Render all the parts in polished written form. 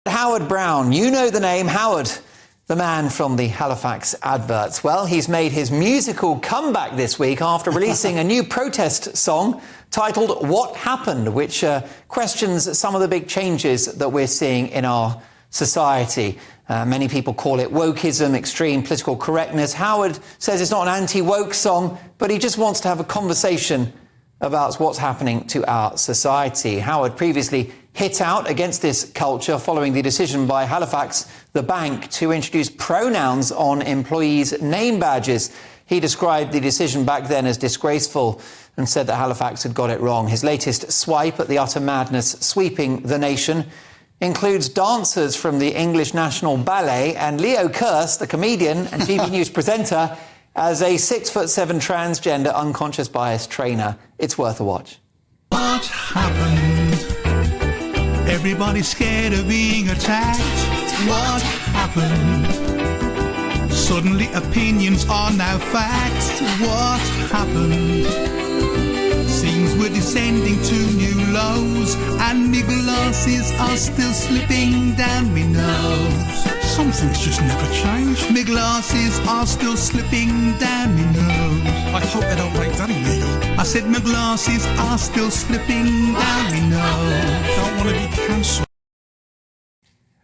Howard Brown, you know the name Howard, the man from the Halifax adverts. Well, he's made his musical comeback this week after releasing a new protest song titled What Happened, which questions some of the big changes that we're seeing in our society. Many people call it wokeism, extreme political correctness. Howard says it's not an anti-woke song, but he just wants to have a conversation about what's happening to our society. Howard previously hit out against this culture following the decision by Halifax, the bank, to introduce pronouns on employees' name badges. He described the decision back then as disgraceful and said that Halifax had got it wrong. His latest swipe at the utter madness sweeping the nation includes dancers from the English National Ballet and Leo Kearse, the comedian and TV News presenter, as a 6'7" transgender unconscious bias trainer. It's worth a watch. What happened? Everybody's scared of being attacked. What happened? Suddenly opinions are now facts. What happened? Seems we're descending to new lows, and my glasses are still slipping down me nose. Some things just never change. My glasses are still slipping down me nose. I hope they don't make that illegal. I said my glasses are still slipping down me nose. Don't want to be cancelled.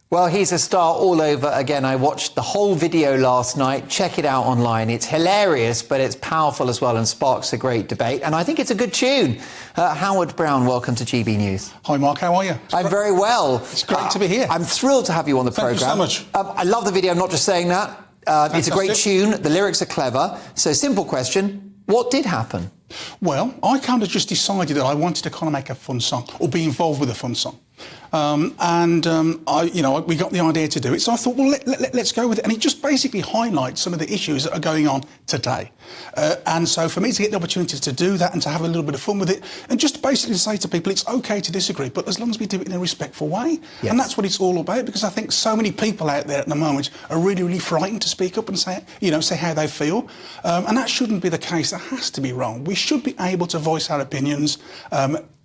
Well, he's a star all over again. I watched the whole video last night. Check it out online. It's hilarious, but it's powerful as well and sparks a great debate. And I think it's a good tune. Howard Brown, welcome to GB News. Hi, Mark. How are you? I'm very well. It's great to be here. I'm thrilled to have you on the programme. Thank you so much. I love the video. I'm not just saying that. It's a great tune. The lyrics are clever. So, simple question. What did happen? Well, I kind of just decided that I wanted to kind of make a fun song or be involved with a fun song. We got the idea to do it. So I thought, well, let's go with it. And it just basically highlights some of the issues that are going on today. And so for me to get the opportunity to do that and to have a little bit of fun with it and just basically say to people, it's OK to disagree, but as long as we do it in a respectful way. Yes. And that's what it's all about, because I think so many people out there at the moment are really, really frightened to speak up and say how they feel. And that shouldn't be the case. That has to be wrong. We should be able to voice our opinions,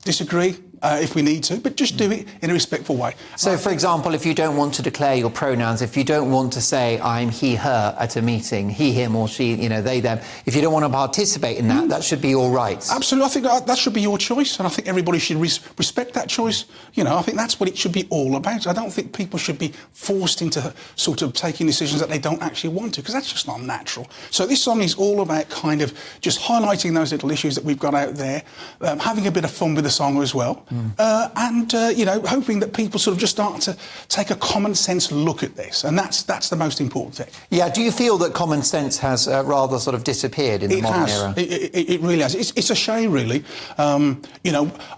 disagree if we need to, but just do it in a respectful way. So, for example, if you don't want to declare your pronouns, if you don't want to say I'm he, her at a meeting, he, him or she, they, them, if you don't want to participate in that, that should be all right. Absolutely. I think that should be your choice, and I think everybody should respect that choice. I think that's what it should be all about. I don't think people should be forced into sort of taking decisions that they don't actually want to, because that's just not natural. So this song is all about kind of just highlighting those little issues that we've got out there, having a bit of fun with the song as well. Hoping that people sort of just start to take a common sense look at this, and that's the most important thing. Yeah, do you feel that common sense has rather sort of disappeared in the modern era? It really has. It's a shame, really. I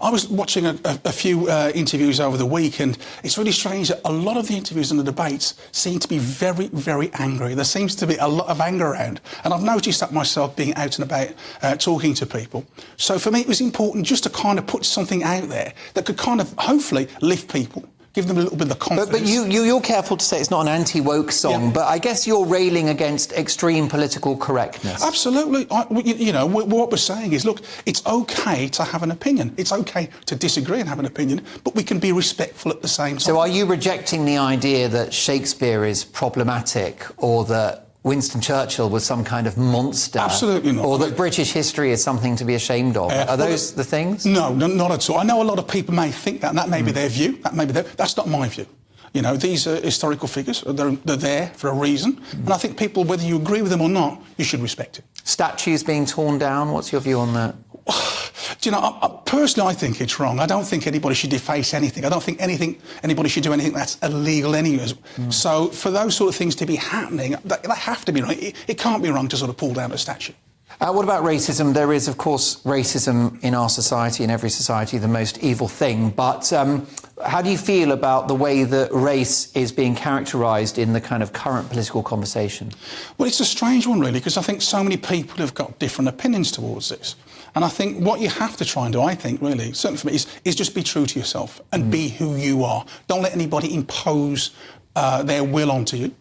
was watching a few interviews over the week, and it's really strange that a lot of the interviews and the debates seem to be very, very angry. There seems to be a lot of anger around, and I've noticed that myself being out and about talking to people. So for me, it was important just to kind of put something out there that could kind of hopefully lift people, give them a little bit of confidence. But you're careful to say it's not an anti-woke song, but I guess you're railing against extreme political correctness. Absolutely. What we're saying is, look, it's OK to have an opinion. It's OK to disagree and have an opinion, but we can be respectful at the same time. So are you rejecting the idea that Shakespeare is problematic, or that Winston Churchill was some kind of monster? Absolutely not. Or that British history is something to be ashamed of? Are those the things? No, not at all. I know a lot of people may think that, and that may be their view. That's not my view. These are historical figures. They're there for a reason. And I think people, whether you agree with them or not, you should respect it. Statues being torn down, what's your view on that? Personally, I think it's wrong. I don't think anybody should deface anything. I don't think anybody should do anything that's illegal anyways. So for those sort of things to be happening, they have to be wrong. It can't be wrong to sort of pull down a statue. What about racism? There is, of course, racism in our society, in every society, the most evil thing. But how do you feel about the way that race is being characterised in the kind of current political conversation? Well, it's a strange one, really, because I think so many people have got different opinions towards this. And I think what you have to try and do, I think, really, certainly for me, is just be true to yourself and be who you are. Don't let anybody impose their will onto you.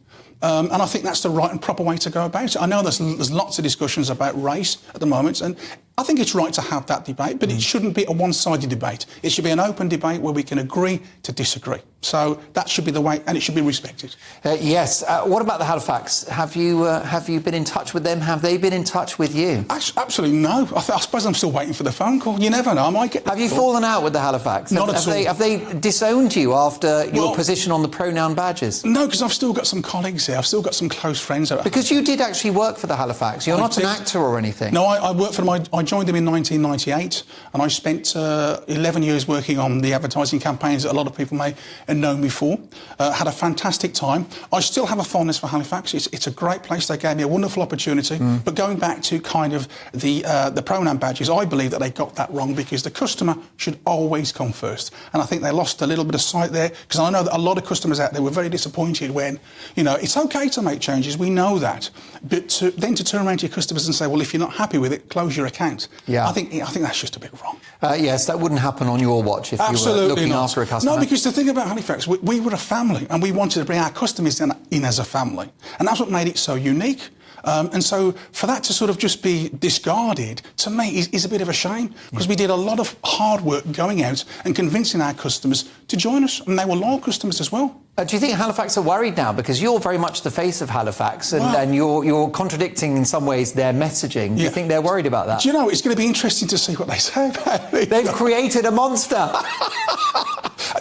And I think that's the right and proper way to go about it. I know there's lots of discussions about race at the moment, and I think it's right to have that debate, but it shouldn't be a one-sided debate. It should be an open debate where we can agree to disagree. So that should be the way, and it should be respected. Yes. What about the Halifax? Have you been in touch with them? Have they been in touch with you? Absolutely no. I suppose I'm still waiting for the phone call. You never know. I might get. Have you fallen out with the Halifax? Not at all. Have they disowned you after your position on the pronoun badges? No, because I've still got some colleagues here. I've still got some close friends. Because you did actually work for the Halifax. You're not an actor or anything. No, I worked for them. I joined them in 1998, and I spent 11 years working on the advertising campaigns that a lot of people may have known me for. Had a fantastic time. I still have a fondness for Halifax. It's a great place. They gave me a wonderful opportunity. But going back to kind of the pronoun badges, I believe that they got that wrong, because the customer should always come first. And I think they lost a little bit of sight there, because I know that a lot of customers out there were very disappointed when, you know, it's okay to make changes, we know that, but then to turn around to your customers and say, well, if you're not happy with it, close your account. Yeah. I think that's just a bit wrong. Yes, that wouldn't happen on your watch if you were looking after a customer. No, because the thing about Halifax, we were a family, and we wanted to bring our customers in as a family. And that's what made it so unique. And so for that to sort of just be discarded, to me, is a bit of a shame, because we did a lot of hard work going out and convincing our customers to join us, and they were loyal customers as well. Do you think Halifax are worried now? Because you're very much the face of Halifax, and you're contradicting in some ways their messaging. Do you think they're worried about that? Do you know, it's going to be interesting to see what they say about it. They've created a monster.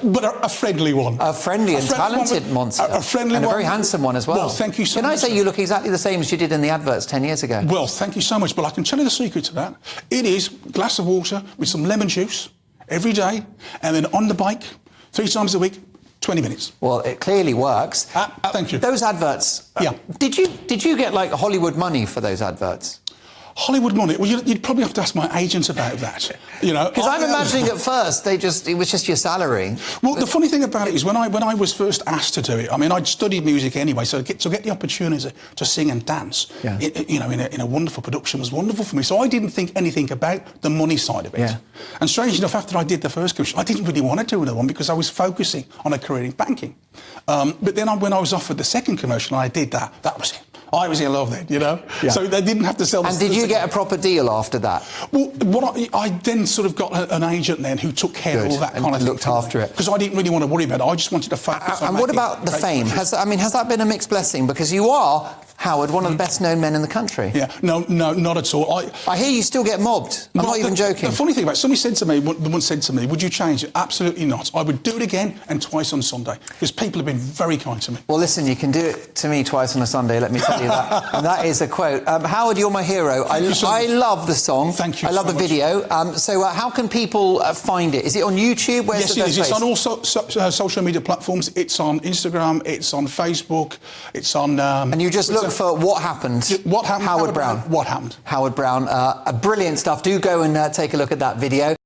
But a friendly one. A friendly and talented monster. A friendly and one. a very handsome one as well. Well, thank you so much. Can I say you look exactly the same as you did in the adverts 10 years ago? Well, thank you so much. But I can tell you the secret to that. It is a glass of water with some lemon juice every day, and then on the bike 3 times a week, 20 minutes. Well, it clearly works. Thank you. Those adverts. Yeah. Did you get like Hollywood money for those adverts? Hollywood money? Well, you'd probably have to ask my agent about that. You know, because I'm imagining at first it was just your salary. Well, the funny thing about it is when I was first asked to do it, I mean, I'd studied music anyway, so to get the opportunity to sing and dance, in a wonderful production was wonderful for me. So I didn't think anything about the money side of it. Yeah. And strange enough, after I did the first commission, I didn't really want to do another one, because I was focusing on a career in banking. But then when I was offered the second commercial, and I did that. That was it. I was in love then, you know. Yeah. So they didn't have to sell. And did you get a proper deal after that? Well, I then sort of got an agent then who took care of all that kind of thing. Looked after it. Because I didn't really want to worry about it. I just wanted to focus on. And what about the fame? Has that been a mixed blessing? Because you are, Howard, one of the best known men in the country. Yeah, no, not at all. I hear you still get mobbed. I'm not even joking. The funny thing about it, somebody said to me, once said to me, would you change it? Absolutely not. I would do it again and twice on Sunday, because people have been very kind to me. Well, listen, you can do it to me twice on a Sunday, let me tell you that. And that is a quote. Howard, you're my hero. I love the song. Thank you. I love the video. So how can people find it? Is it on YouTube? Yes, it is. It's on all social media platforms. It's on Instagram. It's on Facebook. It's on... and you just look for What Happened. What Happened? Howard Brown. What Happened? Howard Brown. Brilliant stuff. Do go and take a look at that video.